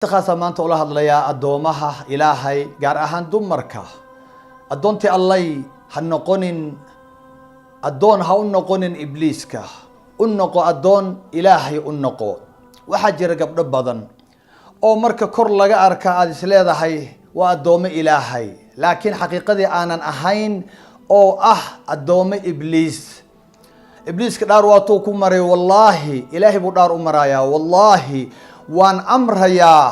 تخاصة ما أنت الله هذليا الدومها إلهي جار أهان دمرك الدونتي الله هنقونن الدون هنقونن إبليسك النقو الدون إلهي النقو وحجر قبل بدن أو مرك كور لجا أركا أدسلة هاي والدوم إلهي لكن حقيقة أنا أهين أو الدوم إبليس كدار واتوكم مري والله إلهي بدار أمرايا والله وان أمريا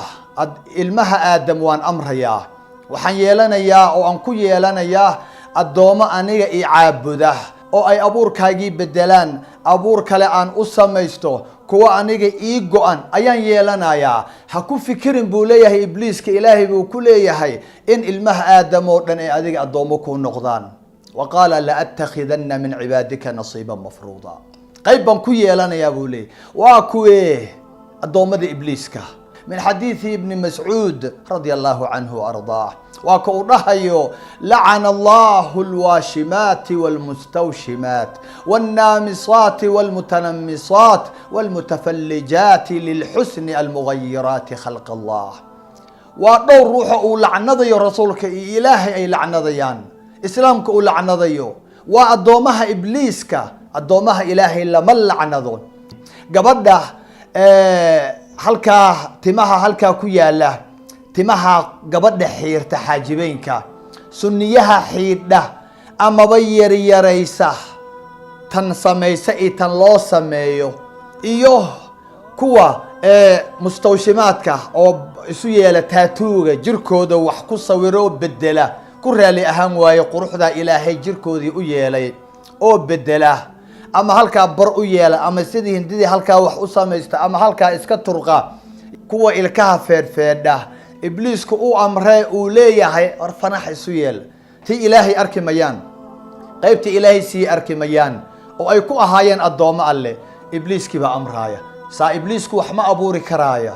المها آدم وان أمريا وحن يلانيا أو أنكو يلانيا الدوم أنيga إعابده أو أي أبور كاجي بدلان أبور كلا أن أسميستو كوا أنيga إيجوان أيان يلانيا حكو فكرن بوليه إبليس كإلهي بكليه إن المها آدم ودن أديك الدومكو نقدان وقال لأتخذن من عبادك نصيبا مفروضا قيبا كوي يلانيا بولي واكوي الدومة إبليسك من حديث ابن مسعود رضي الله عنه وأرضاه وكورهيو لعن الله الواشمات والمستوشمات والنامصات والمتنمصات والمتفلجات للحسن المغيرات خلق الله ودور روحه لعنضي رسولك إلهي أي لعنضيان إسلامك لعنضيو والدومها إبليسك الدومها إلهي لما لعنضون قبضه halka timaha halka ku yaala timaha gabadha xiirta xaajibeenka sunniyaha xiidha ama yaraysa tan sameeysa tan loo sameeyo iyo kuwa mustawshimaadka oo isu yeela taatuuga jirkooda wax ku sawiro bedela ku raali ahaan waayo quruxda ilaahay jirkoodii u yeelay oo bedela ama halka bar u yeela ama sidii hindidii halka wax u sameeysta ama halka iska turqa kuwa ilkaha feedfeedha ibliisku uu amray uu leeyahay fanax isu yeel ti ilaahay arkimayaan qaybti ilaahay si arkimayaan oo ay ku ahaayeen adooma alle ibliiski ba amraaya saa ibliisku wax ma abuuri karaaya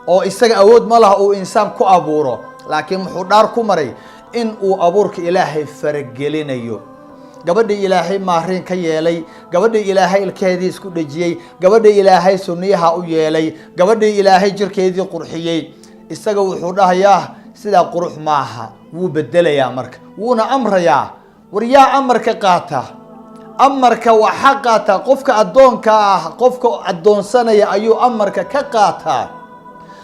oo isaga awood ma laha uu insaan ku abuuro laakiin wuxuu dhaar ku maray in uu abuurka ilaahay faragelinayo gabadha ilaahay maarin ka yeelay gabadha ilaahay ilkeedii isku dhajiyay gabadha ilaahay sunniyaha u yeelay gabadha ilaahay jirkeedii qurxiyay isaga wuxuu dhahayaa sida qurux maaha wuu bedelayaa marka wuuna amrayaa wariya amarka qaata amarka waxa qaata qofka adoonka qofka adoonsanaya ayuu amarka ka qaata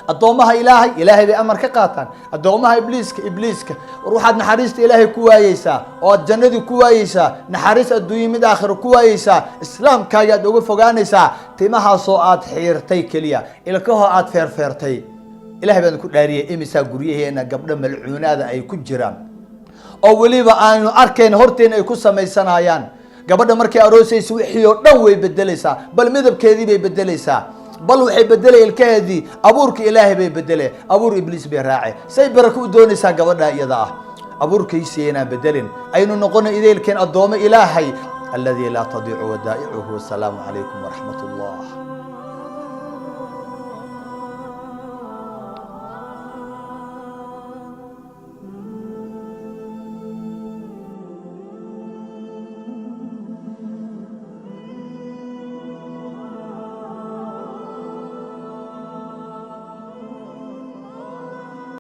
adoomaha ilaahay bay amar ka qaataan adoomaha ibliiska ruuxaad naxariista ilaahay ku waayeysa oo jannadi ku waayeysa naxariis adduunyo mid aakhir ku waayeysa islaamkaaga aad uga fogaanaysa timaha soo aad xiirtay kaliya ilkaha aad feerfeertay ilaahay baan ku dhaariyay imisa guriyaheena gabdho malcuunaada ay ku jiraan oo waliba aanu arkeen horteen ay ku sameeysanayaan gabadha markay aroosayso wixii oo dhan way bedelaysaa bal midabkeedii bay bedelaysaa بل وحي بدله الكهدي أبورك إلهي بي بدله أبور إبليس بيراعي سي بركو دوني سا قبضها يضاه أبور كيسينا بدلن أين نقول إذا كان الدوم إلهي الذي لا تضيع ودائعه. السلام عليكم ورحمة الله.